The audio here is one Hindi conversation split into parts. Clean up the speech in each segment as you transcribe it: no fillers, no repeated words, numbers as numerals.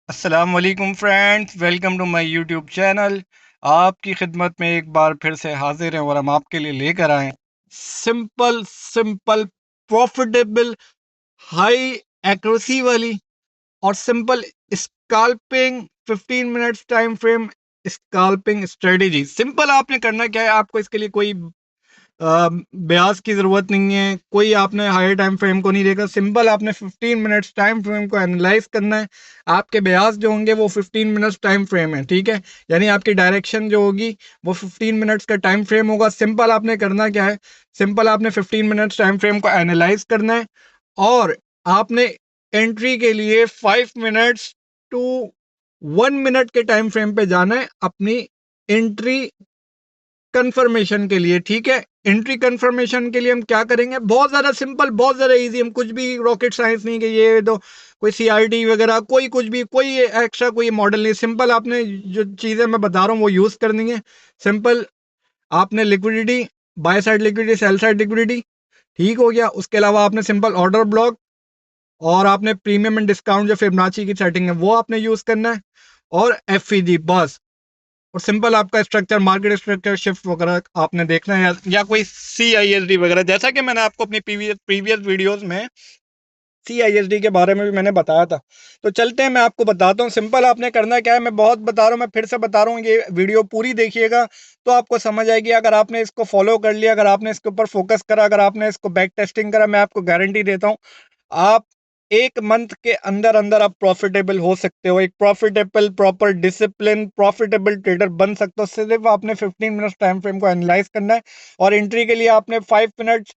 अस्सलाम वालेकुम friends, welcome to my YouTube channel. आपकी खिदमत में एक बार फिर से हाजिर हैं और हम आपके लिए लेकर आए simple simple profitable high accuracy वाली और simple scalping 15 minutes time frame scalping strategy. Simple आपने करना क्या है, आपको इसके लिए कोई ब्याज की ज़रूरत नहीं है, कोई आपने हायर टाइम फ्रेम को नहीं देखा। सिंपल आपने 15 मिनट्स टाइम फ्रेम को एनालाइज करना है। आपके ब्याज जो होंगे वो 15 मिनट्स टाइम फ्रेम है, ठीक है। यानी आपकी डायरेक्शन जो होगी वो 15 मिनट्स का टाइम फ्रेम होगा। सिंपल आपने करना क्या है, सिंपल आपने 15 मिनट्स टाइम फ्रेम को एनालाइज करना है और आपने एंट्री के लिए 5 मिनट्स टू 1 मिनट के टाइम फ्रेम पे जाना है अपनी एंट्री कंफर्मेशन के लिए, ठीक है। एंट्री कंफर्मेशन के लिए हम क्या करेंगे, बहुत ज़्यादा सिंपल, बहुत ज़्यादा इजी, हम कुछ भी रॉकेट साइंस नहीं कि ये तो कोई सीआरटी वगैरह कोई कुछ भी कोई एक्स्ट्रा कोई मॉडल नहीं। सिंपल आपने जो चीज़ें मैं बता रहा हूँ वो यूज़ करनी है। सिंपल आपने liquidity, by side liquidity, sell side liquidity, ठीक हो गया। उसके अलावा आपने सिंपल ऑर्डर ब्लॉक और आपने प्रीमियम एंड डिस्काउंट जो फिबोनाची की सेटिंग है वो आपने यूज़ करना है और एफईजी बस। और सिंपल आपका स्ट्रक्चर, मार्केट स्ट्रक्चर शिफ्ट वगैरह आपने देखना है या कोई CISD वगैरह, जैसा कि मैंने आपको अपनी प्रीवियस वीडियोस में CISD के बारे में भी मैंने बताया था। तो चलते हैं, मैं आपको बताता हूँ सिंपल आपने करना क्या है। मैं बहुत बता रहा हूँ, मैं फिर से बता रहा हूँ, ये वीडियो पूरी देखिएगा तो आपको समझ आएगी। अगर आपने इसको फॉलो कर लिया, अगर आपने इसके ऊपर फोकस करा, अगर आपने इसको बैक टेस्टिंग करा, मैं आपको गारंटी देता हूँ आप 1 मंथ के अंदर अंदर आप प्रॉफिटेबल हो सकते हो। एक profitable, proper discipline profitable trader बन सकते हो। सिर्फ आपने 15 मिनट्स टाइम फ्रेम को एनालाइज करना है और एंट्री के लिए आपने 5 मिनट्स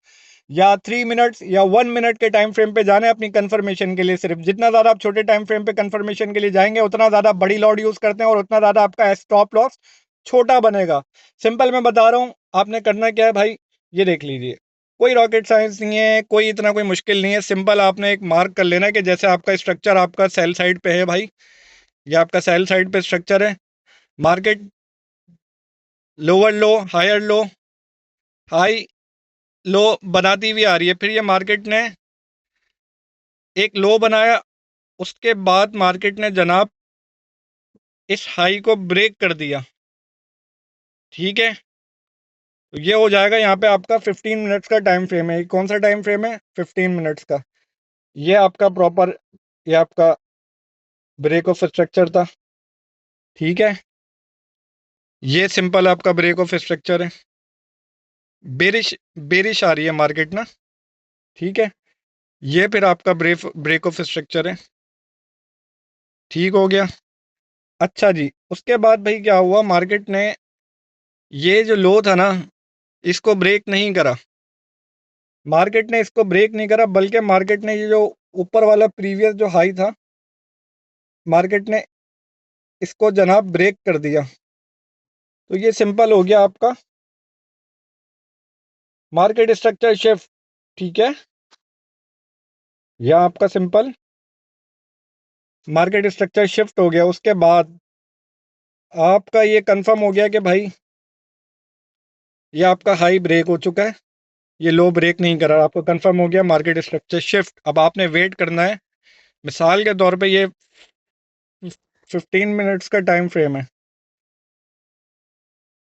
या 3 मिनट्स या 1 मिनट के टाइम फ्रेम पे जाना है अपनी कंफर्मेशन के लिए। सिर्फ जितना ज़्यादा आप छोटे टाइम फ्रेम पे कंफर्मेशन के लिए जाएंगे उतना ज़्यादा बड़ी लॉट यूज़ करते हैं और उतना ज़्यादा आपका स्टॉप लॉस छोटा बनेगा। सिंपल मैं बता रहा हूँ आपने करना क्या है भाई, ये देख लीजिए। कोई रॉकेट साइंस नहीं है, कोई इतना कोई मुश्किल नहीं है। सिंपल आपने एक मार्क कर लेना है कि जैसे आपका स्ट्रक्चर आपका सेल साइड पे है भाई, ये आपका सेल साइड पे स्ट्रक्चर है। Market lower low, higher low, high low बनाती हुई आ रही है। फिर ये मार्केट ने एक लो बनाया, उसके बाद मार्केट ने जनाब इस हाई को ब्रेक कर दिया, ठीक है। तो ये हो जाएगा यहाँ पे आपका 15 मिनट्स का टाइम फ्रेम है। कौन सा टाइम फ्रेम है, 15 मिनट्स का। ये आपका प्रॉपर, ये आपका ब्रेक ऑफ स्ट्रक्चर था, ठीक है। ये सिंपल आपका ब्रेक ऑफ स्ट्रक्चर है। बेरिश बेरिश आ रही है मार्केट ना, ठीक है। ये फिर आपका ब्रेक ऑफ स्ट्रक्चर है, ठीक हो गया। अच्छा जी, उसके बाद भाई क्या हुआ, मार्केट ने ये जो लो था ना इसको ब्रेक नहीं करा। मार्केट ने इसको ब्रेक नहीं करा बल्कि मार्केट ने ये जो ऊपर वाला प्रीवियस जो हाई था, मार्केट ने इसको जनाब ब्रेक कर दिया। तो ये सिंपल हो गया आपका मार्केट स्ट्रक्चर शिफ्ट, ठीक है। यह आपका सिंपल मार्केट स्ट्रक्चर शिफ्ट हो गया। उसके बाद आपका ये कंफर्म हो गया कि भाई ये आपका हाई ब्रेक हो चुका है, ये लो ब्रेक नहीं कर रहा। आपको कंफर्म हो गया मार्केट स्ट्रक्चर शिफ्ट। अब आपने वेट करना है। मिसाल के तौर पे ये 15 मिनट्स का टाइम फ्रेम है।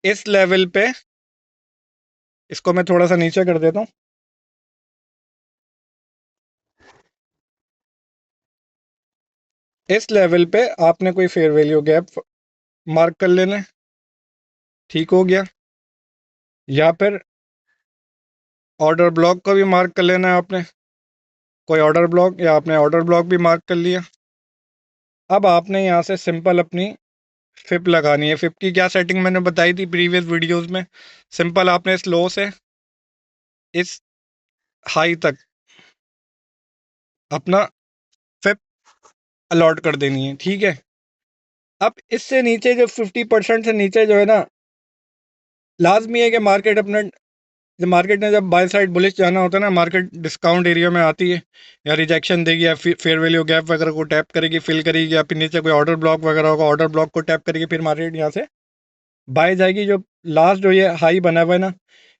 इस लेवल पे इसको मैं थोड़ा सा नीचे कर देता हूँ। इस लेवल पे आपने कोई फेयर वैल्यू गैप मार्क कर लेना है, ठीक हो गया। या फिर ऑर्डर ब्लॉक को भी मार्क कर लेना है आपने, कोई ऑर्डर ब्लॉक, या आपने ऑर्डर ब्लॉक भी मार्क कर लिया। अब आपने यहाँ से सिंपल अपनी फिप लगानी है। फिप की क्या सेटिंग मैंने बताई थी प्रीवियस वीडियोस में। सिंपल आपने इस लो से इस हाई तक अपना फिप अलॉट कर देनी है, ठीक है। अब इससे नीचे जो 50% से नीचे जो है ना, लाजमी है कि मार्केट अपने, जब मार्केट ने जब बाय साइड बुलिश जाना होता है ना, मार्केट डिस्काउंट एरिया में आती है या रिजेक्शन देगी या फेयर वैल्यू गैप वगैरह को टैप करेगी, फिल करेगी, या फिर नीचे कोई ऑर्डर ब्लॉक वगैरह होगा, ऑर्डर ब्लॉक को टैप करेगी, फिर मार्केट यहाँ से बाय जाएगी। जो लास्ट जो ये हाई बना हुआ है ना,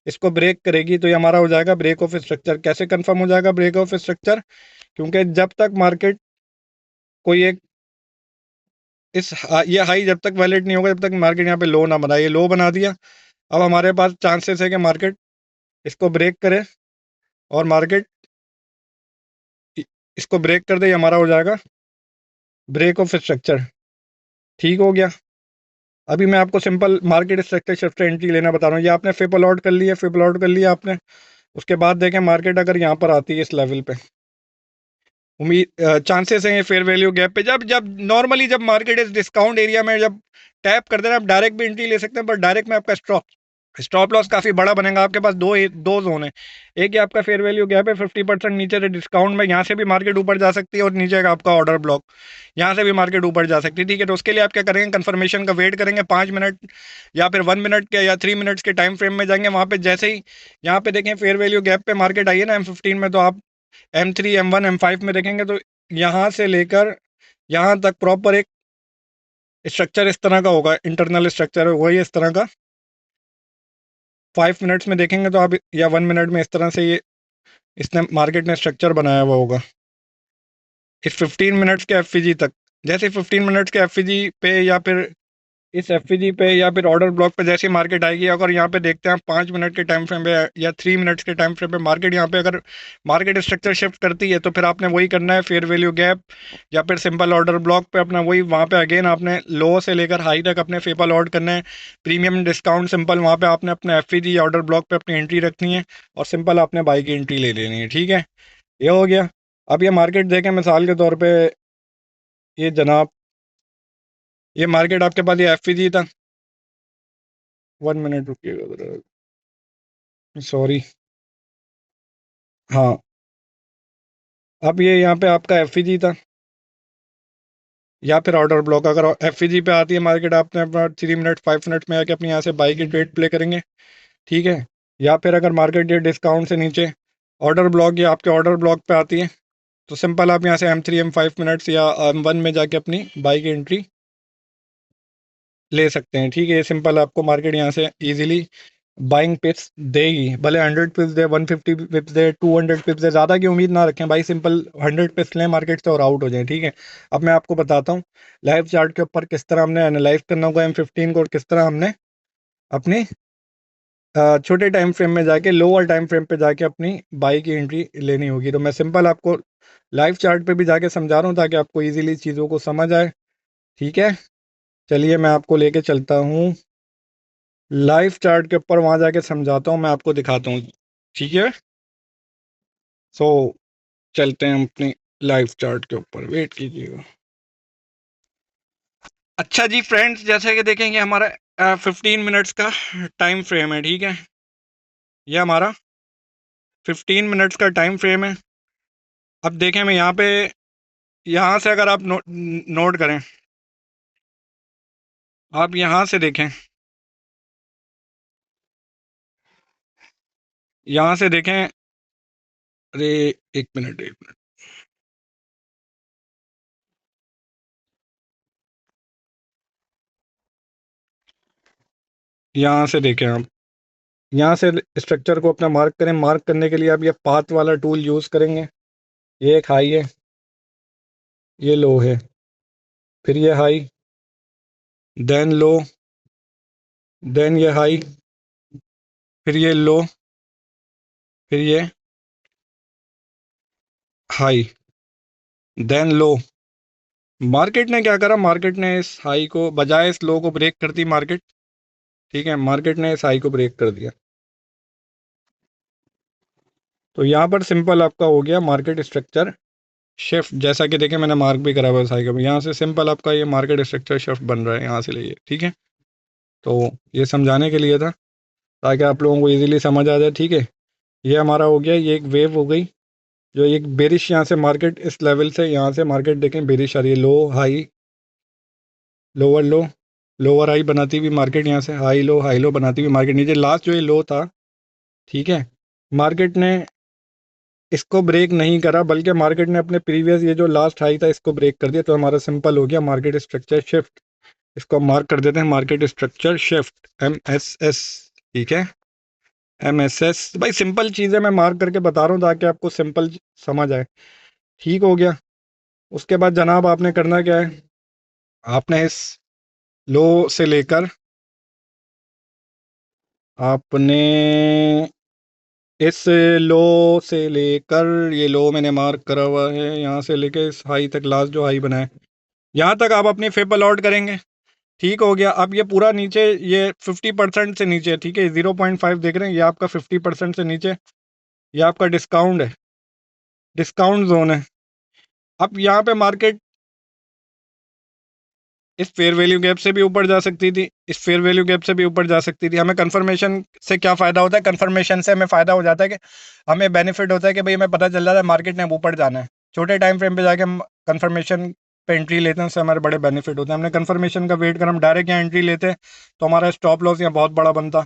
इसको ब्रेक करेगी तो ये हमारा हो जाएगा ब्रेक ऑफ स्ट्रक्चर। कैसे कंफर्म हो जाएगा ब्रेक ऑफ स्ट्रक्चर, क्योंकि जब तक मार्केट कोई एक ये हाई जब तक वैलिड नहीं होगा, जब तक मार्केट यहाँ पे लो ना बनाए। ये लो बना दिया। अब हमारे पास चांसेस है कि मार्केट इसको ब्रेक करे, और मार्केट इसको ब्रेक कर दे। ये हमारा हो जाएगा ब्रेक ऑफ स्ट्रक्चर। ठीक हो गया। अभी मैं आपको simple market structure shift entry लेना बता रहा हूँ। ये आपने फिप अलॉट कर लिया, फिप अलॉट कर लिया आपने। उसके बाद देखें मार्केट अगर यहाँ पर आती है इस लेवल पे, उम्मीद चांसेस हैं ये फेयर वैल्यू गैप पे, जब जब नॉर्मली जब मार्केट इस डिस्काउंट एरिया में जब टैप कर देना, आप डायरेक्ट भी एंट्री ले सकते हैं, पर डायरेक्ट में आपका स्टॉप स्टॉप लॉस काफी बड़ा बनेगा। आपके पास दो जोन है। एक ही आपका फेयर वैल्यू गैप है 50% नीचे से डिस्काउंट में, यहाँ से भी मार्केट ऊपर जा सकती है, और नीचे का आपका ऑर्डर ब्लॉक, यहाँ से भी मार्केट ऊपर जा सकती है। ठीक है, तो उसके लिए आप क्या करेंगे, कंफर्मेशन का वेट करेंगे 5 मिनट या फिर 1 मिनट के या 3 मिनट्स के टाइम फ्रेम में जाएंगे। वहाँ पे जैसे ही यहाँ पे देखें फेयर वैल्यू गैप पे मार्केट आई है ना M15 में, तो आप M3 M1 M5 में देखेंगे तो यहाँ से लेकर यहाँ तक प्रॉपर एक स्ट्रक्चर इस तरह का होगा, इंटरनल स्ट्रक्चर वही इस तरह का। 5 मिनट्स में देखेंगे तो आप, या 1 मिनट में, इस तरह से ये इसने मार्केट ने स्ट्रक्चर बनाया हुआ होगा इस 15 मिनट्स के एफ तक। जैसे 15 मिनट्स के एफ पे या फिर इस एफ पे या फिर ऑर्डर ब्लॉक पे जैसी मार्केट आएगी, अगर यहाँ पे देखते हैं 5 मिनट के टाइम फ्रेम पे या 3 मिनट्स के टाइम फ्रेम पे मार्केट यहाँ पे अगर मार्केट स्ट्रक्चर शिफ्ट करती है, तो फिर आपने वही करना है, फेयर वैल्यू गैप या फिर सिंपल ऑर्डर ब्लॉक पे अपना वही वहाँ पे अगेन आपने लो से लेकर हाई तक अपने फेपल ऑर्ड करना है। प्रीमियम डिस्काउंट सिंपल वहाँ पे आपने अपने एफ ऑर्डर ब्लॉक पे अपनी एंट्री रखनी है, और सिंपल आपने बाई की एंट्री ले लेनी है। ठीक है, ये हो गया। अब ये मार्केट देखें मिसाल के तौर पे, ये जनाब ये मार्केट आपके पास ये एफ था। 1 मिनट रुकिएगा, सॉरी। हाँ, अब ये यहाँ पे आपका एफ था या फिर ऑर्डर ब्लॉक। अगर एफ पे आती है मार्केट, आपने अपना 3 मिनट 5 मिनट में आके अपनी यहाँ से बाई की ट्रेड प्ले करेंगे। ठीक है, या फिर अगर मार्केट ये डिस्काउंट से नीचे ऑर्डर ब्लॉक या आपके ऑर्डर ब्लॉक पे आती है, तो सिंपल आप यहाँ से M3 M5 मिनट्स या M1 में जाके अपनी बाई की एंट्री ले सकते हैं। ठीक है, ये सिंपल आपको मार्केट यहाँ से इजीली बाइंग पिप्स देगी, भले 100 पिप्स दे, 150 पिप्स दे, 200 पिप्स दे, ज़्यादा की उम्मीद ना रखें भाई, सिंपल 100 पिप्स लें मार्केट से और आउट हो जाए। ठीक है, अब मैं आपको बताता हूँ लाइव चार्ट के ऊपर किस तरह हमने एनालाइज करना होगा M15 को, और किस तरह हमने अपनी छोटे टाइम फ्रेम में जाके लोअर टाइम फ्रेम पे जाके अपनी बाई की एंट्री लेनी होगी। तो मैं सिंपल आपको लाइव चार्ट पे भी जाके समझा रहा हूँ ताकि आपको इजीली चीज़ों को समझ आए। ठीक है, चलिए मैं आपको लेके चलता हूँ लाइव चार्ट के ऊपर, वहाँ जाके समझाता हूँ, मैं आपको दिखाता हूँ। ठीक है, सो चलते हैं अपनी लाइव चार्ट के ऊपर, वेट कीजिएगा। अच्छा जी फ्रेंड्स, जैसे कि देखेंगे हमारा 15 मिनट्स का टाइम फ्रेम है। ठीक है, ये हमारा 15 मिनट्स का टाइम फ्रेम है। अब देखें मैं यहाँ पे, यहाँ से अगर आप नोट करें, आप यहाँ से देखें, यहाँ से देखें, अरे एक मिनट एक मिनट, यहाँ से देखें आप, यहाँ से स्ट्रक्चर को अपना मार्क करें। मार्क करने के लिए आप ये पाथ वाला टूल यूज़ करेंगे। ये एक हाई है, ये लो है, फिर ये हाई, देन लो, देन ये हाई, फिर ये लो, फिर ये हाई, देन लो। मार्केट ने क्या करा, मार्केट ने इस हाई को बजाय इस लो को ब्रेक कर दी मार्केट। ठीक है, मार्केट ने इस हाई को ब्रेक कर दिया, तो यहाँ पर सिंपल आपका हो गया मार्केट स्ट्रक्चर शिफ्ट। जैसा कि देखें मैंने मार्क भी करा हुआ है साइकिल में, यहाँ से सिंपल आपका ये मार्केट स्ट्रक्चर शिफ्ट बन रहा है यहाँ से लिए। ठीक है, तो ये समझाने के लिए था ताकि आप लोगों को इजीली समझ आ जाए। ठीक है, ये हमारा हो गया, ये एक वेव हो गई जो एक बेरिश, यहाँ से मार्केट इस लेवल से यहाँ से मार्केट देखें बेरिश आ रही है, low high lower low, lower high बनाती हुई मार्केट यहाँ से हाई लो बनाती हुई मार्केट नीचे लास्ट जो ये लो था। ठीक है, मार्केट ने इसको ब्रेक नहीं करा, बल्कि मार्केट ने अपने प्रीवियस ये जो लास्ट हाई था इसको ब्रेक कर दिया, तो हमारा सिंपल हो गया मार्केट स्ट्रक्चर शिफ्ट। इसको मार्क कर देते हैं मार्केट स्ट्रक्चर शिफ्ट MSS। ठीक है, MSS भाई सिंपल चीज़ें मैं मार्क करके बता रहा हूँ ताकि आपको सिंपल समझ आए। ठीक हो गया। उसके बाद जनाब आपने करना क्या है, आपने इस लो से लेकर आपने इस लो से लेकर ये लो मैंने मार्क करा हुआ है, यहाँ से लेके इस हाई तक, लास्ट जो हाई बना है यहाँ तक आप अपनी फेप अलॉट करेंगे। ठीक हो गया। अब ये पूरा नीचे, ये 50% से नीचे है, ठीक है, 0.5 देख रहे हैं, ये आपका 50% से नीचे, ये आपका डिस्काउंट है, डिस्काउंट जोन है। अब यहाँ पे मार्केट इस फेयर वैल्यू गैप से भी ऊपर जा सकती थी, इस फेयर वैल्यू गैप से भी ऊपर जा सकती थी। हमें कंफर्मेशन से क्या फ़ायदा होता है, कंफर्मेशन से हमें फ़ायदा हो जाता है कि हमें बेनिफिट होता है कि भाई हमें पता चल जाता है मार्केट ने अब ऊपर जाना है। छोटे टाइम फ्रेम पे जाके हम कंफर्मेशन पे एंट्री लेते हैं, उससे हमारे बड़े बेनिफिट होते हैं। हमने कंफर्मेशन का वेट कर हम डायरेक्ट यहाँ एंट्री लेते हैं तो हमारा स्टॉप लॉस यहाँ बहुत बड़ा बनता।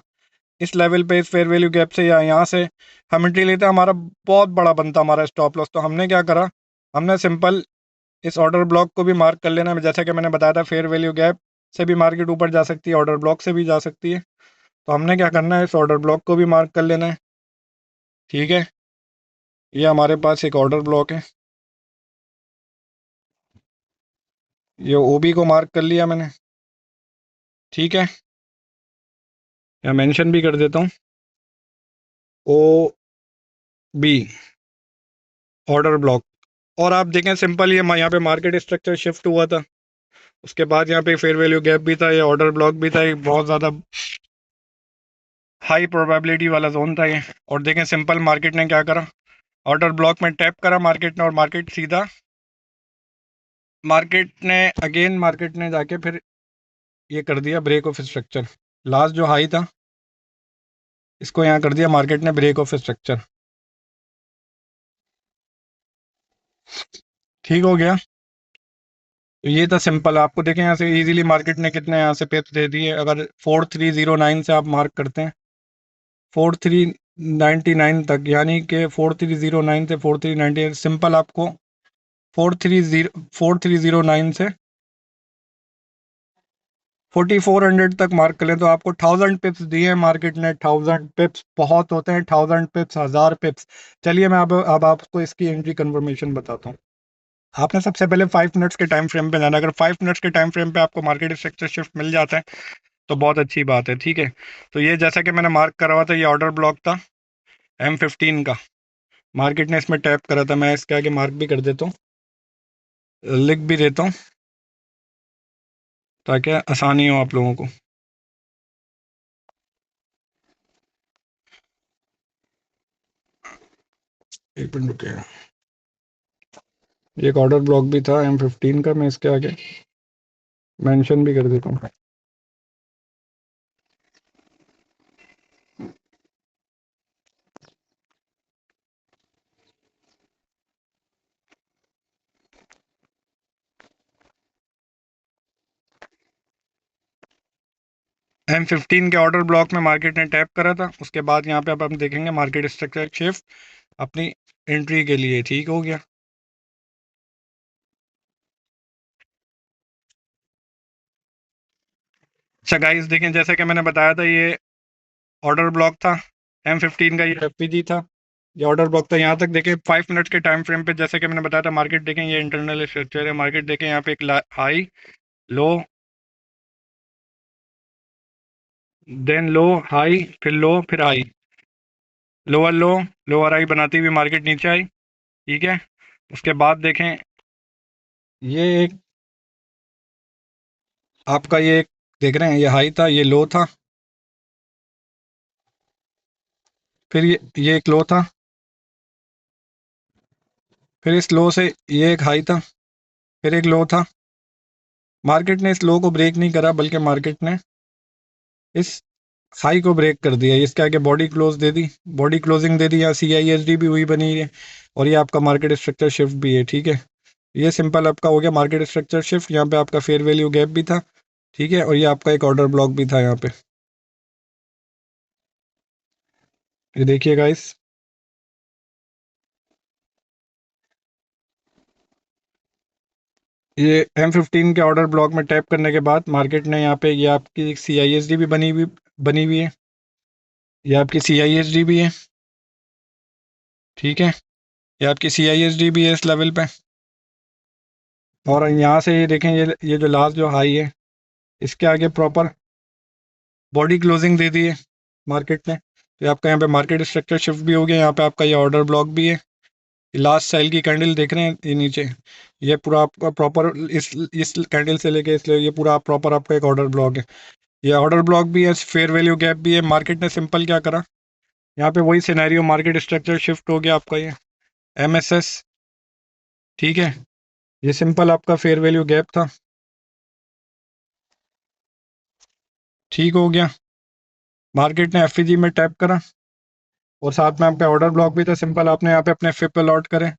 इस लेवल पे, इस फेयर वैल्यू गैप से या यहाँ से हम एंट्री लेते हैं, हमारा बहुत बड़ा बनता हमारा स्टॉप लॉस। तो हमने क्या करा, हमने सिंपल इस ऑर्डर ब्लॉक को भी मार्क कर लेना है। जैसा कि मैंने बताया था, फेयर वैल्यू गैप से भी मार्केट ऊपर जा सकती है, ऑर्डर ब्लॉक से भी जा सकती है। तो हमने क्या करना है, इस ऑर्डर ब्लॉक को भी मार्क कर लेना है। ठीक है, ये हमारे पास एक ऑर्डर ब्लॉक है, ये ओबी को मार्क कर लिया मैंने। ठीक है, या मेंशन भी कर देता हूँ, ओ बी ऑर्डर ब्लॉक। और आप देखें सिंपल, ये यहाँ पे मार्केट स्ट्रक्चर शिफ्ट हुआ था, उसके बाद यहाँ पे फेयर वैल्यू गैप भी था, ये ऑर्डर ब्लॉक भी था, ये बहुत ज़्यादा हाई प्रोबेबिलिटी वाला जोन था ये। और देखें सिंपल मार्केट ने क्या करा, ऑर्डर ब्लॉक में टैप करा मार्केट ने, और मार्केट सीधा, मार्केट ने जाके फिर ये कर दिया ब्रेक ऑफ स्ट्रक्चर। लास्ट जो हाई था इसको यहाँ कर दिया मार्केट ने ब्रेक ऑफ स्ट्रक्चर। ठीक हो गया। तो ये था सिंपल, आपको देखें यहाँ से इजीली मार्केट ने कितने यहाँ से पेप्स दे दिए। अगर 4309 से आप मार्क करते हैं 4399 तक, यानी कि 4309 से 4398, सिंपल आपको 4309 से 4400 तक मार्क कर लें तो आपको 1000 पिप्स दिए हैं मार्केट ने। 1000 पिप्स बहुत होते हैं, 1000 पिप्स, 1000 पिप्स। चलिए मैं अब आपको इसकी एंट्री कन्फर्मेशन बताता हूँ। आपने सबसे पहले 5 मिनट्स के टाइम फ्रेम पे जाना। अगर 5 मिनट्स के टाइम फ्रेम पे आपको मार्केट स्ट्रक्चर शिफ्ट मिल जाता है तो बहुत अच्छी बात है। ठीक है, तो ये जैसा कि मैंने मार्क करा हुआ था, ये ऑर्डर ब्लॉक था M15 का, मार्केट ने इसमें टैप करा था। मैं इसके आगे मार्क भी कर देता हूँ, लिख भी देता हूँ ताकि आसानी हो आप लोगों को। एक मिनट रुकिए, एक ऑर्डर ब्लॉक भी था M15 का, मैं इसके आगे मेंशन भी कर देता हूँ। M15 के ऑर्डर ब्लॉक में मार्केट ने टैप करा था, उसके बाद यहाँ पे अब हम देखेंगे मार्केट स्ट्रक्चर शिफ्ट अपनी एंट्री के लिए। ठीक हो गया। अच्छा गाइस, देखें जैसे कि मैंने बताया था, ये ऑर्डर ब्लॉक था M15 का, ये FPG था, ये ऑर्डर ब्लॉक था। यहाँ तक देखें 5 मिनट्स के टाइम फ्रेम पे, जैसे कि मैंने बताया था, मार्केट देखें ये इंटरनल स्ट्रक्चर है। मार्केट देखें यहाँ पे एक हाई, लो, देन लो, हाई, फिर लो, फिर high, lower low, lower high बनाती हुई मार्केट नीचे आई। ठीक है, उसके बाद देखें ये एक आपका, ये एक देख रहे हैं, ये हाई था, ये लो था, फिर ये एक लो था, फिर इस लो से ये एक हाई था, फिर एक लो था। मार्केट ने इस लो को ब्रेक नहीं करा, बल्कि मार्केट ने इस हाई को ब्रेक कर दिया। इसके आगे बॉडी क्लोज दे दी, बॉडी क्लोजिंग दे दी, यहाँ CISD भी हुई बनी है, और ये आपका मार्केट स्ट्रक्चर शिफ्ट भी है। ठीक है, ये सिंपल आपका हो गया मार्केट स्ट्रक्चर शिफ्ट। यहाँ पे आपका फेयर वैल्यू गैप भी था, ठीक है, और ये आपका एक ऑर्डर ब्लॉक भी था यहाँ पे। ये देखिए गाइस, ये M15 के ऑर्डर ब्लॉक में टैप करने के बाद मार्केट ने यहाँ पे, ये आपकी एक CISD भी बनी हुई है, ये आपकी CISD भी है। ठीक है, ये आपकी CISD भी है इस लेवल पे। और यहाँ से ये देखें, ये जो लास्ट जो हाई है, इसके आगे प्रॉपर बॉडी क्लोजिंग दे दी है मार्केट ने। तो आपका यहाँ पे मार्केट स्ट्रक्चर शिफ्ट भी हो गया। यहाँ पे आपका ये ऑर्डर ब्लॉक भी है। लास्ट सेल की कैंडल देख रहे हैं ये नीचे, ये पूरा आपका प्रॉपर इस कैंडल से लेके इसलिए ये पूरा प्रॉपर आपका एक ऑर्डर ब्लॉक है। ये ऑर्डर ब्लॉक भी है, फेयर वैल्यू गैप भी है। मार्केट ने सिंपल क्या करा, यहाँ पे वही सिनेरियो, मार्केट स्ट्रक्चर शिफ्ट हो गया आपका ये MSS। ठीक है, ये सिंपल आपका फेयर वैल्यू गैप था, ठीक हो गया। मार्केट ने FEG में टैप करा और साथ में यहाँ पे ऑर्डर ब्लॉक भी था। सिंपल आपने यहाँ पे अपने फिप अलॉट करें।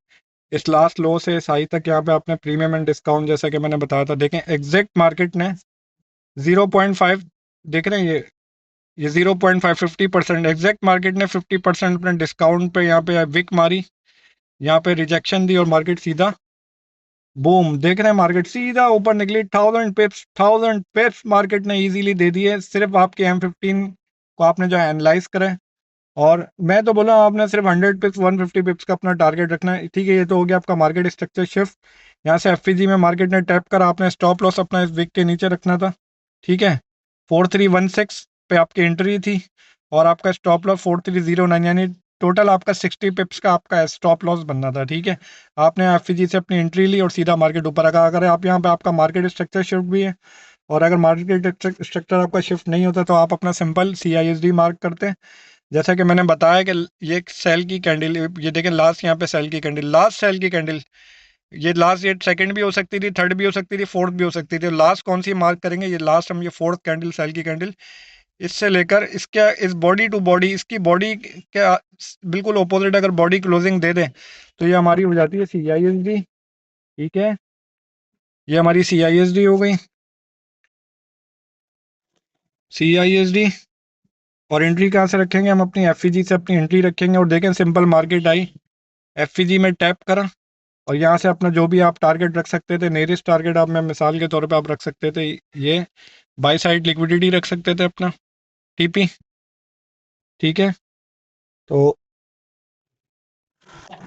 इस लास्ट लो से इस हाई तक यहाँ पे आपने प्रीमियम एंड डिस्काउंट जैसा कि मैंने बताया था, देखें एग्जैक्ट मार्केट ने 0.5, देख रहे हैं ये 0.5 50% एग्जैक्ट मार्केट ने 50% अपने डिस्काउंट पे यहाँ पे विक मारी, यहाँ पे रिजेक्शन दी और मार्केट सीधा बूम, देख रहे हैं मार्केट सीधा ऊपर निकली। 1000 पिप्स मार्केट ने इजीली दे दिए, सिर्फ आपके M15 को आपने जो एनालाइज करें। और मैं तो बोला आपने सिर्फ 100 पिप्स 150 पिप्स का अपना टारगेट रखना है। ठीक है, ये तो हो गया आपका मार्केट स्ट्रक्चर शिफ्ट। यहाँ से FEG में मार्केट ने टैप करा, आपने स्टॉप लॉस अपना इस विक के नीचे रखना था। ठीक है, 4316 पे आपकी एंट्री थी और आपका स्टॉप लॉस 4309, यानी टोटल आपका 60 पिप्स का आपका स्टॉप लॉस बनना था। ठीक है, आपने FEG से अपनी एंट्री ली और सीधा मार्केट ऊपर रखा। अगर आप यहाँ पे आपका मार्केट स्ट्रक्चर शिफ्ट भी है और अगर मार्केट स्ट्रक्चर आपका शिफ्ट नहीं होता तो आप अपना सिंपल CISD मार्क करते हैं। जैसा कि मैंने बताया कि ये एक सेल की कैंडल, ये देखें लास्ट यहाँ पे सेल की कैंडल, लास्ट सेल की कैंडल, ये लास्ट, ये सेकंड भी हो सकती थी, थर्ड भी हो सकती थी, फोर्थ भी हो सकती थी। लास्ट कौन सी मार्क करेंगे, ये लास्ट हम ये फोर्थ कैंडल सेल की कैंडल, इससे लेकर इसके इस बॉडी टू बॉडी, इसकी बॉडी के बिल्कुल ऑपोजिट अगर बॉडी क्लोजिंग दे दें तो ये हमारी हो जाती है CISD। ठीक है, ये हमारी CISD हो गई, CISD। और एंट्री कहाँ से रखेंगे, हम अपनी FEG से अपनी एंट्री रखेंगे और देखें सिंपल मार्केट आई, FEG में टैप करा और यहाँ से अपना जो भी आप टारगेट रख सकते थे, नियरेस्ट टारगेट आप, मैं मिसाल के तौर पे आप रख सकते थे ये बाई साइड लिक्विडिटी रख सकते थे अपना TP। ठीक है, तो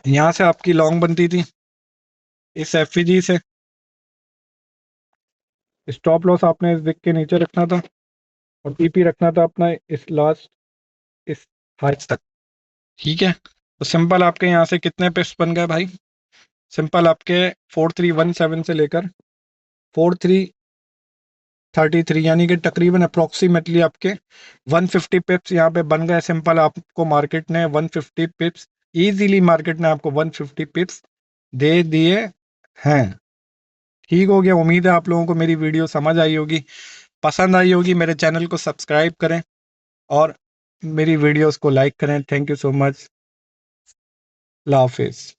यहाँ से आपकी लॉन्ग बनती थी इस FEG से। स्टॉप लॉस आपने इस विक के नीचे रखना था और TP रखना था अपना इस लास्ट, इस हाई तक। ठीक है, तो सिंपल आपके यहाँ से कितने पिप्स बन गए भाई, सिंपल आपके 4317 से लेकर 4333, यानी कि तकरीबन अप्रोक्सीमेटली आपके 150 पिप्स यहाँ पे बन गए। सिंपल आपको मार्केट ने 150 पिप्स, इजीली मार्केट ने आपको 150 पिप्स दे दिए हैं। ठीक हो गया, उम्मीद है आप लोगों को मेरी वीडियो समझ आई होगी, पसंद आई होगी। मेरे चैनल को सब्सक्राइब करें और मेरी वीडियोस को लाइक करें। थैंक यू सो मच, अल्लाह हाफिज़।